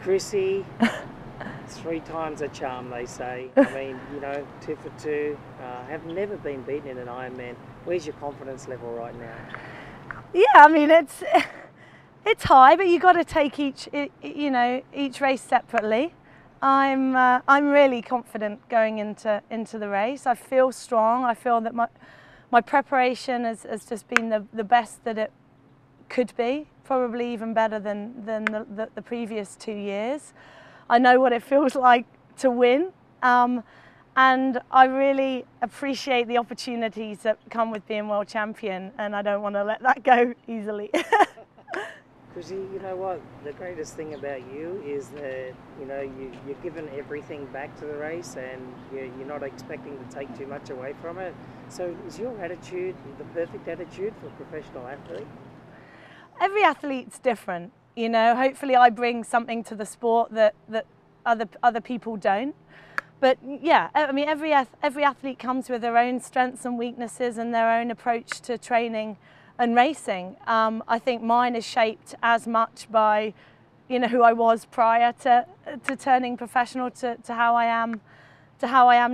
Chrissie, 3 times a charm, they say. I mean, you know, 2 for 2. Have never been beaten in an Ironman. Where's your confidence level right now? Yeah, I mean it's high, but you got to take each race separately. I'm really confident going into the race. I feel strong. I feel that my preparation has just been the best that it could be, probably even better than the previous 2 years. I know what it feels like to win, and I really appreciate the opportunities that come with being world champion, and I don't want to let that go easily. Chrissie, you know what? The greatest thing about you is that, you know, you're giving everything back to the race, and you're not expecting to take too much away from it. So is your attitude the perfect attitude for a professional athlete? Every athlete's different, you know. Hopefully I bring something to the sport that other people don't. But yeah, I mean, every athlete comes with their own strengths and weaknesses and their own approach to training and racing. I think mine is shaped as much by, you know, who I was prior to turning professional to how I am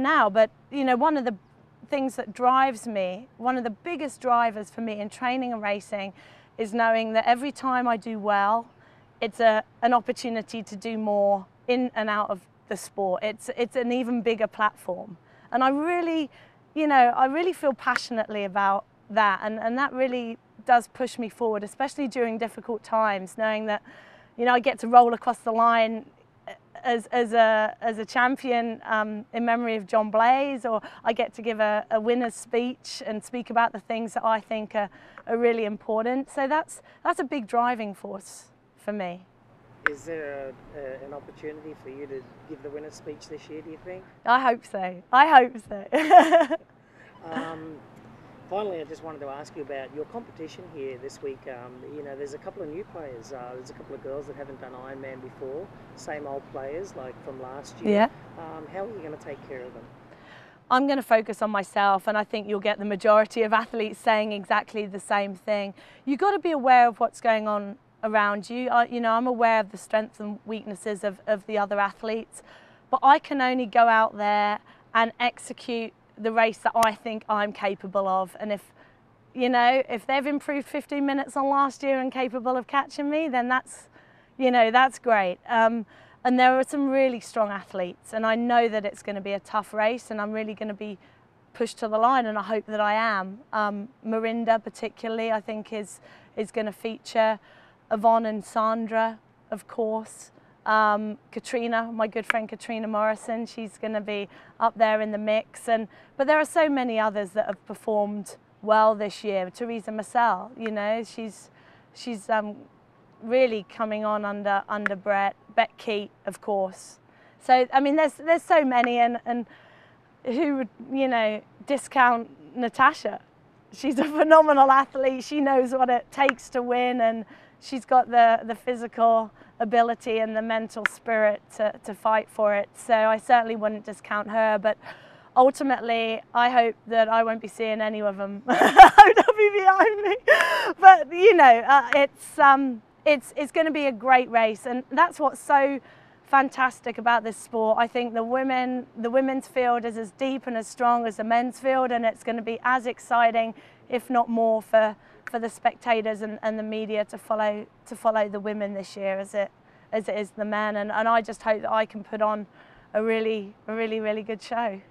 now. But you know, one of the things that drives me, one of the biggest drivers for me in training and racing, is knowing that every time I do well, it's an opportunity to do more in and out of the sport. It's an even bigger platform, and I really feel passionately about that, and that really does push me forward, especially during difficult times, knowing that, you know, I get to roll across the line as a champion in memory of John Blaze, or I get to give a winner's speech and speak about the things that I think are really important. So that's a big driving force for me. Is there an opportunity for you to give the winner's speech this year, do you think? I hope so. I hope so. Finally, I just wanted to ask you about your competition here this week. You know, there's a couple of new players. There's a couple of girls that haven't done Ironman before, same old players like from last year. Yeah. How are you going to take care of them? I'm going to focus on myself, and I think you'll get the majority of athletes saying exactly the same thing. You've got to be aware of what's going on around you. You know, I'm aware of the strengths and weaknesses of the other athletes, but I can only go out there and execute the race that I think I'm capable of. And if they've improved 15 minutes on last year and capable of catching me, then that's great. And there are some really strong athletes, and I know that it's going to be a tough race, and I'm really going to be pushed to the line, and I hope that I am. Mirinda particularly, I think is going to feature. Yvonne and Sandra, of course. Katrina, my good friend Katrina Morrison, she's going to be up there in the mix. But there are so many others that have performed well this year. Teresa Marcel, you know, she's really coming on under Brett. Bet Keat, of course. So I mean, there's so many, and who would, you know, discount Natasha? She's a phenomenal athlete. She knows what it takes to win, and she's got the physical ability and the mental spirit to fight for it. So I certainly wouldn't discount her, but ultimately I hope that I won't be seeing any of them. I hope they'll be behind me. But you know, it's going to be a great race, and that's what's so fantastic about this sport. I think the women's field is as deep and as strong as the men's field, and it's going to be as exciting, if not more, for the spectators and the media to follow the women this year as it is the men, and I just hope that I can put on a really good show.